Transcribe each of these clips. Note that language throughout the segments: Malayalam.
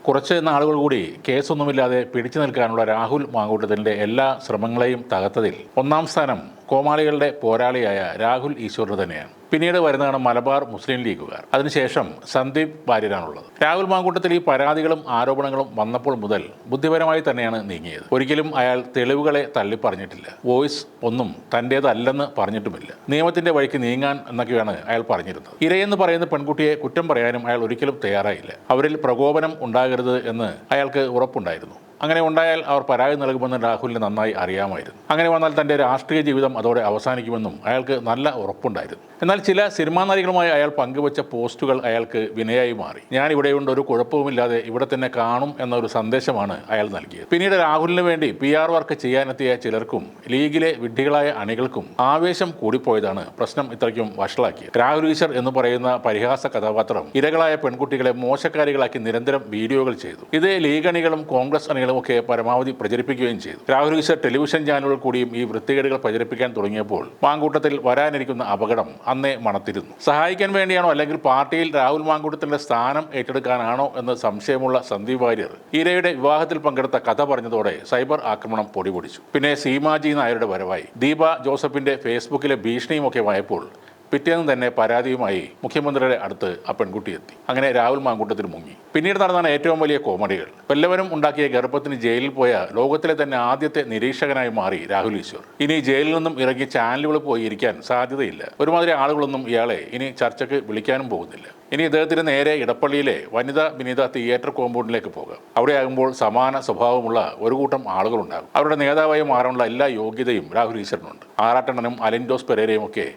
കുറച്ച് നാളുകൾ കൂടി കേസൊന്നുമില്ലാതെ പിടിച്ചു നിൽക്കാനുള്ള രാഹുൽ മാങ്കൂട്ടത്തിൻ്റെ എല്ലാ ശ്രമങ്ങളെയും തകർത്തതിൽ ഒന്നാം സ്ഥാനം കോമാളികളുടെ പോരാളിയായ രാഹുൽ ഈശ്വറിന് തന്നെയാണ്. പിന്നീട് വരുന്നതാണ് മലബാർ മുസ്ലിം ലീഗുകാർ. അതിനുശേഷം സന്ദീപ് വാര്യരാണുള്ളത്. രാഹുൽ മാങ്കൂട്ടത്തിൽ ഈ പരാതികളും ആരോപണങ്ങളും വന്നപ്പോൾ മുതൽ ബുദ്ധിപരമായി തന്നെയാണ് നീങ്ങിയത്. ഒരിക്കലും അയാൾ തെളിവുകളെ തള്ളിപ്പറഞ്ഞിട്ടില്ല. വോയിസ് ഒന്നും തൻ്റേതല്ലെന്ന് പറഞ്ഞിട്ടുമില്ല. നിയമത്തിന്റെ വഴിക്ക് നീങ്ങാൻ എന്നൊക്കെയാണ് അയാൾ പറഞ്ഞിരുന്നത്. ഇരയെന്ന് പറയുന്ന പെൺകുട്ടിയെ കുറ്റം പറയാനും അയാൾ ഒരിക്കലും തയ്യാറായില്ല. അവരിൽ പ്രകോപനം ഉണ്ടാകരുത് എന്ന് അയാൾക്ക് ഉറപ്പുണ്ടായിരുന്നു. അങ്ങനെ ഉണ്ടായാൽ അവർ പരാതി നൽകുമെന്ന് രാഹുലിന് നന്നായി അറിയാമായിരുന്നു. അങ്ങനെ വന്നാൽ തൻ്റെ രാഷ്ട്രീയ ജീവിതം അതോടെ അവസാനിക്കുമെന്നും അയാൾക്ക് നല്ല ഉറപ്പുണ്ടായിരുന്നു. എന്നാൽ ചില സിനിമാ നടികളുമായി അയാൾ പങ്കുവച്ച പോസ്റ്റുകൾ അയാൾക്ക് വിനയായി മാറി. ഞാൻ ഇവിടെയുണ്ട്, ഒരു കുഴപ്പവുമില്ലാതെ ഇവിടെ തന്നെ കാണും എന്നൊരു സന്ദേശമാണ് അയാൾ നൽകിയത്. പിന്നീട് രാഹുലിന് വേണ്ടി PR വർക്ക് ചെയ്യാനെത്തിയ ചിലർക്കും ലീഗിലെ വിഡ്ഢികളായ അണികൾക്കും ആവേശം കൂടിപ്പോയതാണ് പ്രശ്നം ഇത്രയ്ക്കും വഷളാക്കിയത്. രാഹുൽ ഈശ്വർ എന്ന് പറയുന്ന പരിഹാസ കഥാപാത്രം ഇരകളായ പെൺകുട്ടികളെ മോശക്കാരികളാക്കി നിരന്തരം വീഡിയോകൾ ചെയ്തു. ഇത് ലീഗ് അണികളും കോൺഗ്രസ് അണികളും ഒക്കെ പരമാവധി പ്രചരിപ്പിക്കുകയും ചെയ്തു. രാഹുൽ ഈശ്വർ ടെലിവിഷൻ ചാനലുകൾ കൂടിയും ഈ വൃത്തികേടുകൾ പ്രചരിപ്പിക്കാൻ തുടങ്ങിയപ്പോൾ മാങ്കൂട്ടത്തിൽ വരാനിരിക്കുന്ന അപകടം അന്നേ മണത്തിരുന്നു. സഹായിക്കാൻ വേണ്ടിയാണോ അല്ലെങ്കിൽ പാർട്ടിയിൽ രാഹുൽ മാങ്കൂട്ടത്തിന്റെ സ്ഥാനം ഏറ്റെടുക്കാനാണോ എന്ന് സംശയമുള്ള സന്ദീപ് വാര്യർ ഇരയുടെ വിവാഹത്തിൽ പങ്കെടുത്ത കഥ പറഞ്ഞതോടെ സൈബർ ആക്രമണം പൊടിപൊടിച്ചു. പിന്നെ സീമാജി നായരുടെ വരവായി. ദീപ ജോസഫിന്റെ ഫേസ്ബുക്കിലെ ഭീഷണിയുമൊക്കെ വായപ്പോൾ പിറ്റേന്ന് തന്നെ പരാതിയുമായി മുഖ്യമന്ത്രിയുടെ അടുത്ത് ആ പെൺകുട്ടി എത്തി. അങ്ങനെ രാഹുൽ മാങ്കൂട്ടത്തിൽ മുങ്ങി. പിന്നീട് നടന്ന ഏറ്റവും വലിയ കോമഡികൾ. വല്ലവരും ഉണ്ടാക്കിയ ഗർഭത്തിന് ജയിലിൽ പോയ ലോകത്തിലെ തന്നെ ആദ്യത്തെ നിരീക്ഷകനായി മാറി രാഹുൽ ഈശ്വർ. ഇനി ജയിലിൽ നിന്നും ഇറങ്ങി ചാനലുകൾ പോയി ഇരിക്കാൻ സാധ്യതയില്ല. ഒരുമാതിരി ആളുകളൊന്നും ഇയാളെ ഇനി ചർച്ചയ്ക്ക് വിളിക്കാനും പോകുന്നില്ല. ഇനി ഇദ്ദേഹത്തിന് നേരെ ഇടപ്പള്ളിയിലെ വനിതാ വിനീത തിയേറ്റർ കോമ്പൗണ്ടിലേക്ക് പോകാം. അവിടെയാകുമ്പോൾ സമാന സ്വഭാവമുള്ള ഒരു കൂട്ടം ആളുകളുണ്ടാകും. അവരുടെ നേതാവായി മാറാനുള്ള എല്ലാ യോഗ്യതയും രാഹുൽ ഈശ്വറിനുണ്ട്. ആറാട്ടണ്ണനും അലിൻഡോസ് പെരേരയും ഒക്കെ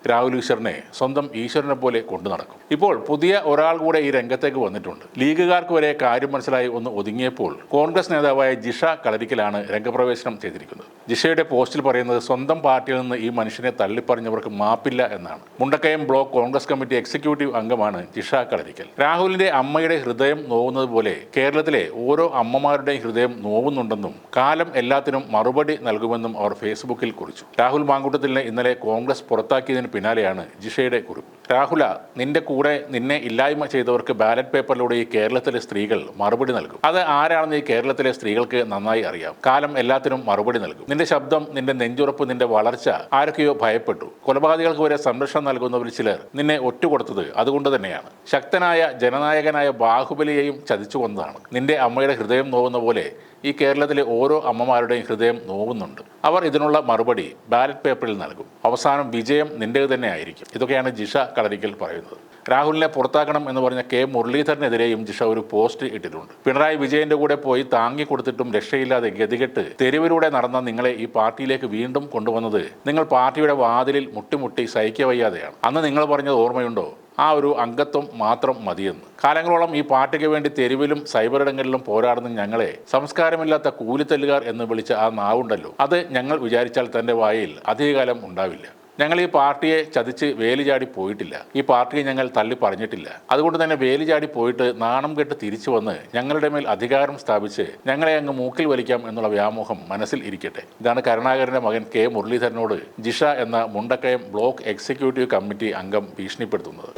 രാഹുൽ ഈശ്വറിനെ സ്വന്തം ഈശ്വരനെ പോലെ കൊണ്ടു നടക്കും. ഇപ്പോൾ പുതിയ ഒരാൾ കൂടെ ഈ രംഗത്തേക്ക് വന്നിട്ടുണ്ട്. ലീഗുകാർക്ക് വരെ കാര്യം മനസ്സിലായി ഒന്ന് ഒതുങ്ങിയപ്പോൾ കോൺഗ്രസ് നേതാവായ ജിഷ കളരിക്കലാണ് രംഗപ്രവേശനം ചെയ്തിരിക്കുന്നത്. ജിഷയുടെ പോസ്റ്റിൽ പറയുന്നത് സ്വന്തം പാർട്ടിയിൽ നിന്ന് ഈ മനുഷ്യനെ തള്ളിപ്പറഞ്ഞവർക്ക് മാപ്പില്ല എന്നാണ്. Mundakkayam block Congress committee executive അംഗമാണ് ജിഷ കളരിക്കൽ. രാഹുലിന്റെ അമ്മയുടെ ഹൃദയം നോവുന്നത് പോലെ കേരളത്തിലെ ഓരോ അമ്മമാരുടെയും ഹൃദയം നോവുന്നുണ്ടെന്നും കാലം എല്ലാത്തിനും മറുപടി നൽകുമെന്നും അവർ ഫേസ്ബുക്കിൽ കുറിച്ചു. രാഹുൽ മാങ്കൂട്ടത്തിലിനെ ഇന്നലെ കോൺഗ്രസ് പുറത്താക്കിയതിന് പിന്നാലെയാണ് ജിഷയുടെ കുറിപ്പ്. രാഹുല, നിന്റെ കൂടെ നിന്നെ ഇല്ലായ്മ ചെയ്തവർക്ക് ബാലറ്റ് പേപ്പറിലൂടെ ഈ കേരളത്തിലെ സ്ത്രീകൾ മറുപടി നൽകും. അത് ആരാണെന്ന് ഈ കേരളത്തിലെ സ്ത്രീകൾക്ക് നന്നായി അറിയാം. കാലം എല്ലാത്തിനും മറുപടി നൽകും. നിന്റെ ശബ്ദം, നിന്റെ നെഞ്ചുറപ്പ്, നിന്റെ വളർച്ച ആരൊക്കെയോ ഭയപ്പെട്ടു. കൊലപാതകൾക്ക് വരെ സംരക്ഷണം നൽകുന്നവർ ചിലർ നിന്നെ ഒറ്റുകൊടുത്തത് അതുകൊണ്ട് തന്നെയാണ്. ശക്തനായ ജനനായകനായ ബാഹുബലിയെയും ചതിച്ചു കൊന്നതാണ്. നിന്റെ അമ്മയുടെ ഹൃദയം നോവുന്ന പോലെ ഈ കേരളത്തിലെ ഓരോ അമ്മമാരുടെയും ഹൃദയം നോവുന്നുണ്ട്. അവർ ഇതിനുള്ള മറുപടി ബാലറ്റ് പേപ്പറിൽ നൽകും. അവസാനം വിജയം നിന്റേത് തന്നെ ആയിരിക്കും. ഇതൊക്കെയാണ് ജിഷ കളരിക്കൽ പറയുന്നത്. രാഹുലിനെ പുറത്താക്കണം എന്ന് പറഞ്ഞ K മുരളീധരനെതിരെയും ജിഷ ഒരു പോസ്റ്റ് ഇട്ടിട്ടുണ്ട്. പിണറായി വിജയന്റെ കൂടെ പോയി താങ്ങി കൊടുത്തിട്ടും രക്ഷയില്ലാതെ ഗതികെട്ട് തെരുവിലൂടെ നടന്ന നിങ്ങളെ ഈ പാർട്ടിയിലേക്ക് വീണ്ടും കൊണ്ടുവന്നത് നിങ്ങൾ പാർട്ടിയുടെ വാതിലിൽ മുട്ടിമുട്ടി സഹിക്കവയ്യാതെയാണ്. അന്ന് നിങ്ങൾ പറഞ്ഞത് ഓർമ്മയുണ്ടോ? ആ ഒരു അംഗത്വം മാത്രം മതിയെന്ന്. കാലങ്ങളോളം ഈ പാർട്ടിക്ക് വേണ്ടി തെരുവിലും സൈബറിടങ്ങളിലും പോരാടുന്ന ഞങ്ങളെ സംസ്കാരമില്ലാത്ത കൂലിത്തല്ലുകാർ എന്ന് വിളിച്ച ആ നാവുണ്ടല്ലോ, അത് ഞങ്ങൾ വിചാരിച്ചാൽ തൻ്റെ വായിൽ അധികകാലം ഉണ്ടാവില്ല. ഞങ്ങൾ ഈ പാർട്ടിയെ ചതിച്ച് വേലിചാടി പോയിട്ടില്ല. ഈ പാർട്ടിയെ ഞങ്ങൾ തള്ളി പറഞ്ഞിട്ടില്ല. അതുകൊണ്ട് തന്നെ വേലിചാടി പോയിട്ട് നാണം കെട്ട് തിരിച്ചു വന്ന് ഞങ്ങളുടെ മേൽ അധികാരം സ്ഥാപിച്ച് ഞങ്ങളെ അങ്ങ് മൂക്കിൽ വലിക്കാം എന്നുള്ള വ്യാമോഹം മനസ്സിൽ ഇരിക്കട്ടെ. ഇതാണ് കരുണാകരന്റെ മകൻ K മുരളീധരനോട് ജിഷ എന്ന മുണ്ടക്കയം ബ്ലോക്ക് എക്സിക്യൂട്ടീവ് കമ്മിറ്റി അംഗം ഭീഷണിപ്പെടുത്തുന്നത്.